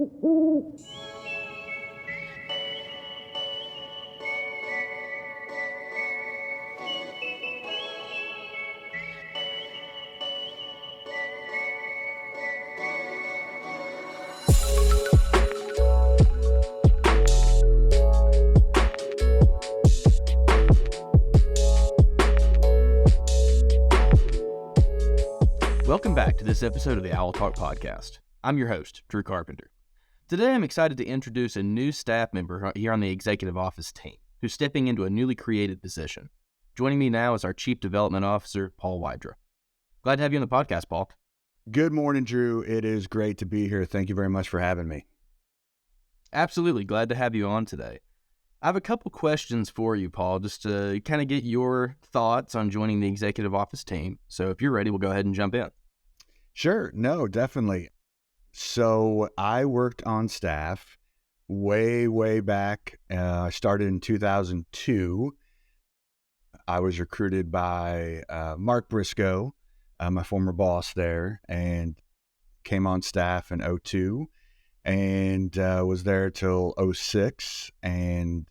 Welcome back to this episode of the Owl Talk Podcast. I'm your host, Drew Carpenter. Today I'm excited to introduce a new staff member here on the Executive Office team, who's stepping into a newly created position. Joining me now is our Chief Development Officer, Paul Wydra. Glad to have you on the podcast, Paul. Good morning, Drew. It is great to be here. Thank you very much for having me. Absolutely, glad to have you on today. I have a couple questions for you, Paul, just to kind of get your thoughts on joining the Executive Office team. So if you're ready, we'll go ahead and jump in. Sure. No, definitely. So I worked on staff way back. I started in 2002. I was recruited by Mark Briscoe, my former boss there, and came on staff in 02 and was there till 06. And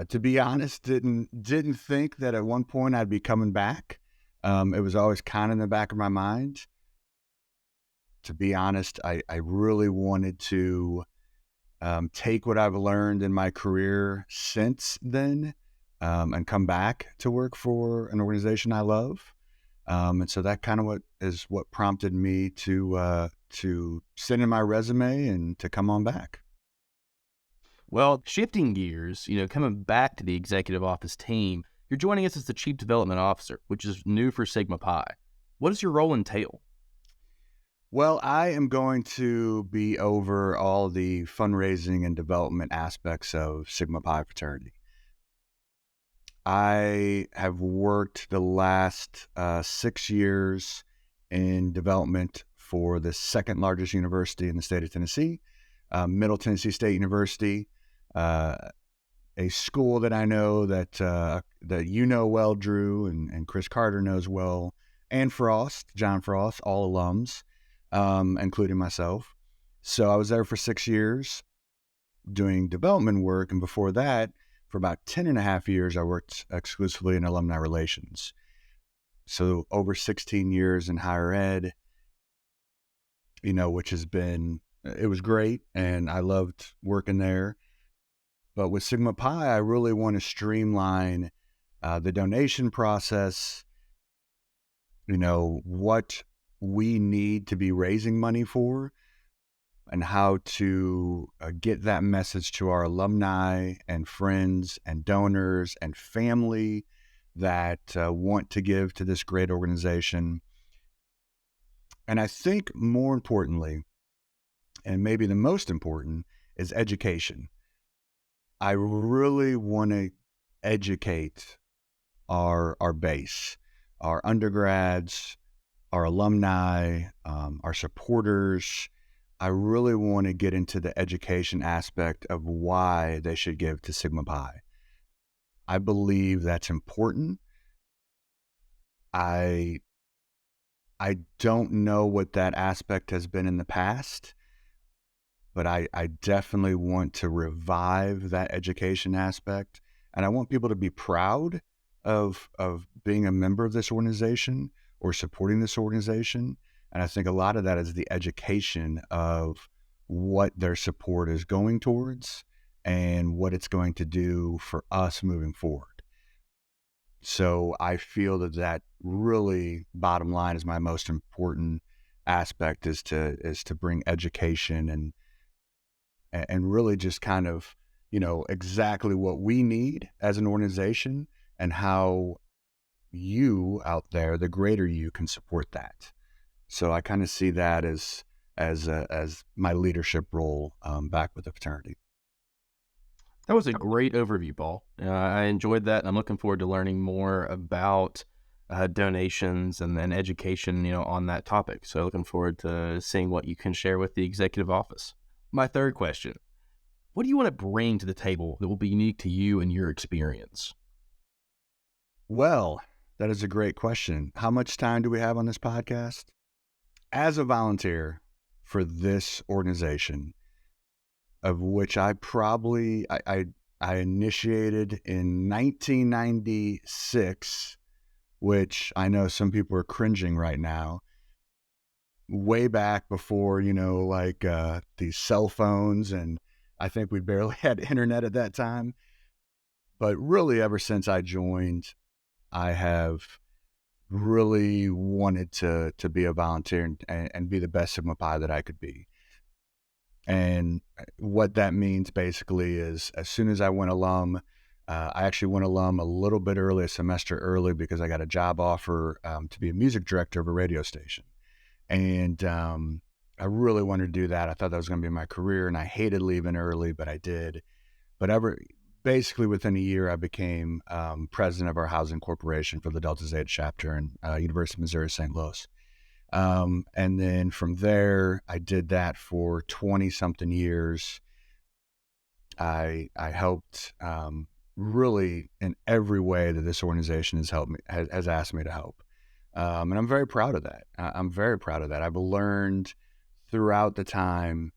to be honest, didn't think that at one point I'd be coming back. It was always kind of in the back of my mind. To be honest, I really wanted to take what I've learned in my career since then and come back to work for an organization I love. And so that kind of what prompted me to send in my resume and to come on back. Well, shifting gears, coming back to the Executive Office team, you're joining us as the Chief Development Officer, which is new for Sigma Pi. What does your role entail? Well, I am going to be over all the fundraising and development aspects of Sigma Pi fraternity. I have worked the last 6 years in development for the second largest university in the state of Tennessee, Middle Tennessee State University, a school that I know that you know well, Drew, and Chris Carter knows well, and John Frost, all alums, including myself. So I was there for 6 years doing development work, and before that, for about 10 and a half years, I worked exclusively in alumni relations. So over 16 years in higher ed, which it was great, and I loved working there. But with Sigma Pi, I really want to streamline the donation process, what we need to be raising money for and how to get that message to our alumni and friends and donors and family that want to give to this great organization. And I think more importantly, and maybe the most important, is education. I really want to educate our base, our undergrads, our alumni, our supporters. I really want to get into the education aspect of why they should give to Sigma Pi. I believe that's important. I don't know what that aspect has been in the past, but I definitely want to revive that education aspect. And I want people to be proud of being a member of this organization or supporting this organization. And I think a lot of that is the education of what their support is going towards and what it's going to do for us moving forward. So I feel that really, bottom line, is my most important aspect, is to bring education and really just kind of, exactly what we need as an organization and how you out there, the greater you, can support that. So I kind of see that as my leadership role back with the fraternity. That was a great overview, Paul. I enjoyed that, and I'm looking forward to learning more about donations and then education, on that topic. So looking forward to seeing what you can share with the executive office. My third question, what do you want to bring to the table that will be unique to you and your experience? Well, that is a great question. How much time do we have on this podcast? As a volunteer for this organization, of which I initiated in 1996, which I know some people are cringing right now, way back before, these cell phones, and I think we barely had internet at that time. But really, ever since I joined, I have really wanted to be a volunteer and be the best Sigma Pi that I could be. And what that means basically is, as soon as I went alum, I actually went alum a little bit early, a semester early, because I got a job offer to be a music director of a radio station. And I really wanted to do that. I thought that was going to be my career, and I hated leaving early, but I did. But basically within a year, I became president of our housing corporation for the Delta Zeta chapter in University of Missouri, St. Louis. And then from there, I did that for 20 something years. I helped really in every way that this organization has helped me, has asked me to help. And I'm very proud of that. I'm very proud of that. I've learned throughout the time.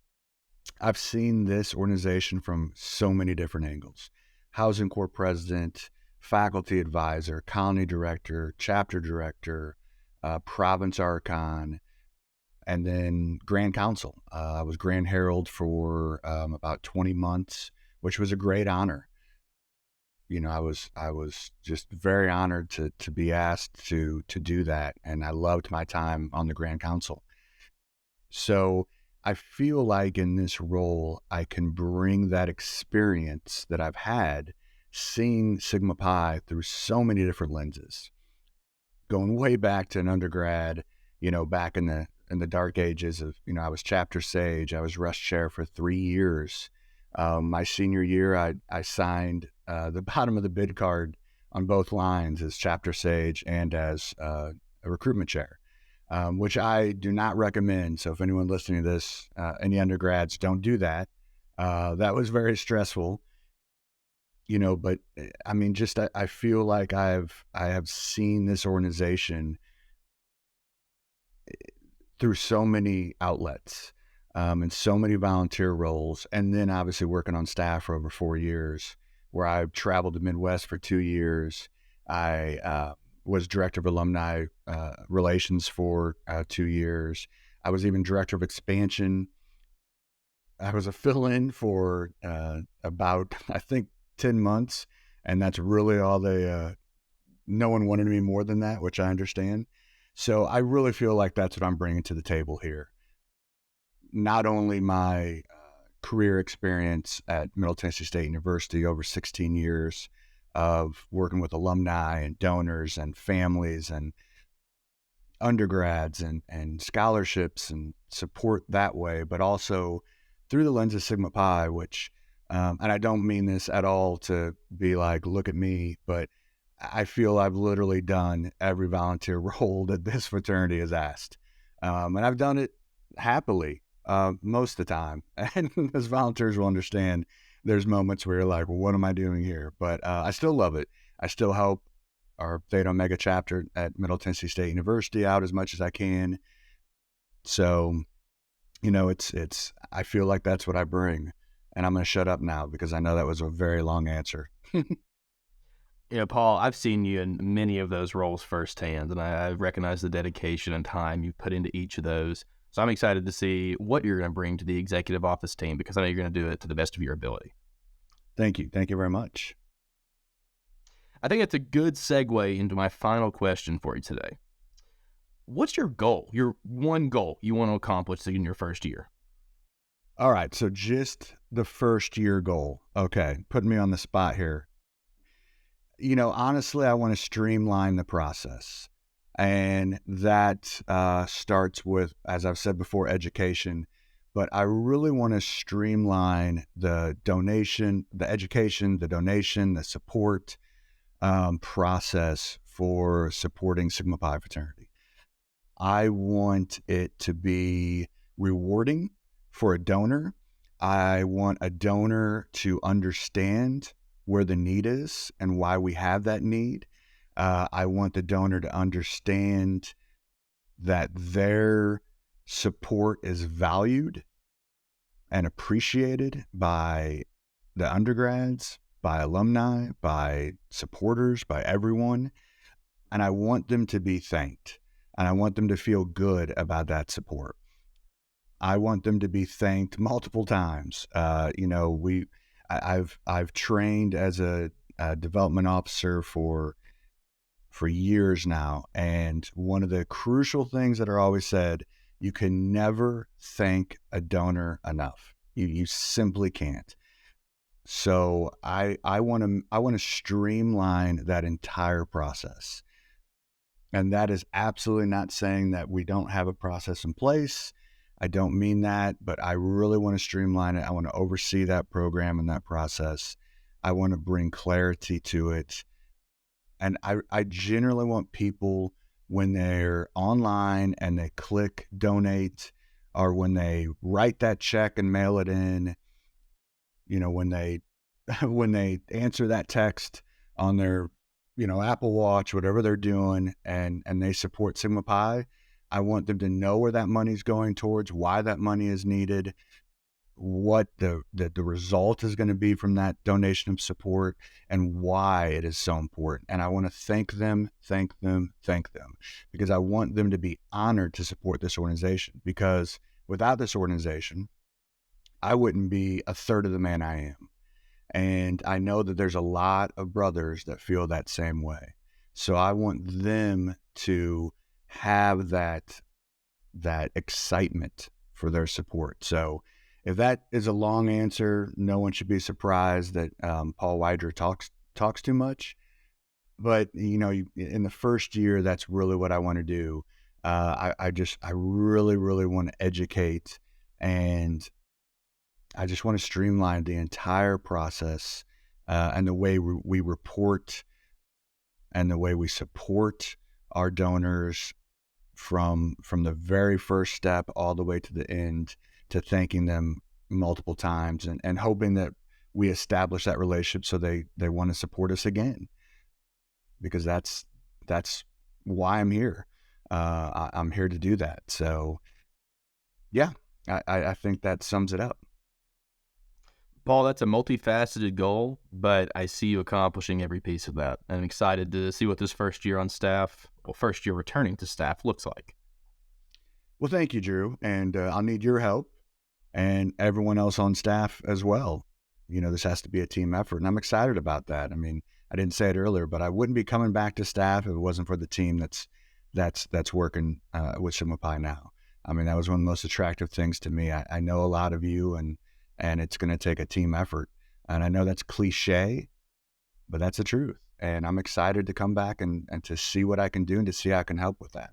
I've seen this organization from so many different angles: housing corp president, faculty advisor, colony director, chapter director, province archon, and then Grand Council. I was Grand Herald for about 20 months, which was a great honor. I was just very honored to be asked to do that, and I loved my time on the Grand Council. So I feel like in this role, I can bring that experience that I've had seeing Sigma Pi through so many different lenses, going way back to an undergrad, back in the dark ages of, I was chapter sage. I was Rush chair for 3 years. My senior year, I signed the bottom of the bid card on both lines as chapter sage and as a recruitment chair, which I do not recommend. So if anyone listening to this, any undergrads, don't do that. That was very stressful, but I mean, just I feel like I have seen this organization through so many outlets, and so many volunteer roles, and then obviously working on staff for over 4 years, where I've traveled the Midwest for 2 years. I was director of alumni relations for 2 years. I was even director of expansion. I was a fill-in for about, I think, 10 months, and that's really all no one wanted me more than that, which I understand. So I really feel like that's what I'm bringing to the table here. Not only my career experience at Middle Tennessee State University, over 16 years of working with alumni and donors and families and undergrads and scholarships and support that way, but also through the lens of Sigma Pi, which, and I don't mean this at all to be like, look at me, but I feel I've literally done every volunteer role that this fraternity has asked. And I've done it happily most of the time. And as volunteers will understand, there's moments where you're like, well, what am I doing here? But I still love it. I still help our Theta Omega chapter at Middle Tennessee State University out as much as I can. So, I feel like that's what I bring. And I'm going to shut up now because I know that was a very long answer. Paul, I've seen you in many of those roles firsthand, and I recognize the dedication and time you put into each of those. So I'm excited to see what you're going to bring to the executive office team, because I know you're going to do it to the best of your ability. Thank you. Thank you very much. I think it's a good segue into my final question for you today. What's your goal, your one goal you want to accomplish in your first year? All right. So just the first year goal. Okay. Putting me on the spot here. Honestly, I want to streamline the process. And that starts with, as I've said before, education. But I really want to streamline the donation, the education, the donation, the support process for supporting Sigma Pi fraternity. I want it to be rewarding for a donor. I want a donor to understand where the need is and why we have that need. I want the donor to understand that their support is valued and appreciated by the undergrads, by alumni, by supporters, by everyone. And I want them to be thanked. And I want them to feel good about that support. I want them to be thanked multiple times. I've trained as a development officer for years now, and one of the crucial things that are always said, you can never thank a donor enough. You simply can't. So I want to streamline that entire process. And that is absolutely not saying that we don't have a process in place. I don't mean that, but I really want to streamline it. I want to oversee that program and that process. I want to bring clarity to it. And I generally want people, when they're online and they click donate, or when they write that check and mail it in, when they when they answer that text on their, Apple Watch, whatever they're doing, and they support Sigma Pi, I want them to know where that money's going towards, why that money is needed, what the result is going to be from that donation of support, and why it is so important. And I want to thank them, because I want them to be honored to support this organization, because without this organization, I wouldn't be a third of the man I am. And I know that there's a lot of brothers that feel that same way. So I want them to have that excitement for their support. So if that is a long answer, no one should be surprised that Paul Wydra talks too much. But in the first year, that's really what I want to do. I really, really want to educate, and I just want to streamline the entire process, and the way we report and the way we support our donors from the very first step all the way to the end, to thanking them multiple times, and hoping that we establish that relationship so they want to support us again, because that's why I'm here. I'm here to do that. So yeah, I think that sums it up. Paul, that's a multifaceted goal, but I see you accomplishing every piece of that. I'm excited to see what this first year returning to staff looks like. Well, thank you, Drew. And I'll need your help and everyone else on staff as well. This has to be a team effort, and I'm excited about that. I mean, I didn't say it earlier, but I wouldn't be coming back to staff if it wasn't for the team that's working with Sigma Pi now. I mean, that was one of the most attractive things to me. I know a lot of you, and it's going to take a team effort. And I know that's cliche, but that's the truth. And I'm excited to come back and to see what I can do and to see how I can help with that.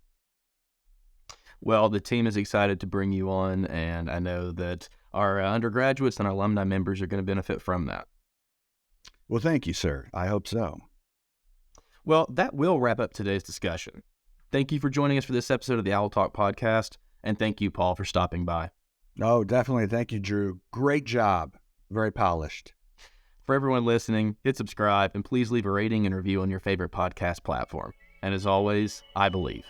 Well, the team is excited to bring you on, and I know that our undergraduates and our alumni members are going to benefit from that. Well, thank you, sir. I hope so. Well, that will wrap up today's discussion. Thank you for joining us for this episode of the Owl Talk podcast, and thank you, Paul, for stopping by. Oh, definitely. Thank you, Drew. Great job. Very polished. For everyone listening, hit subscribe, and please leave a rating and review on your favorite podcast platform. And as always, I believe.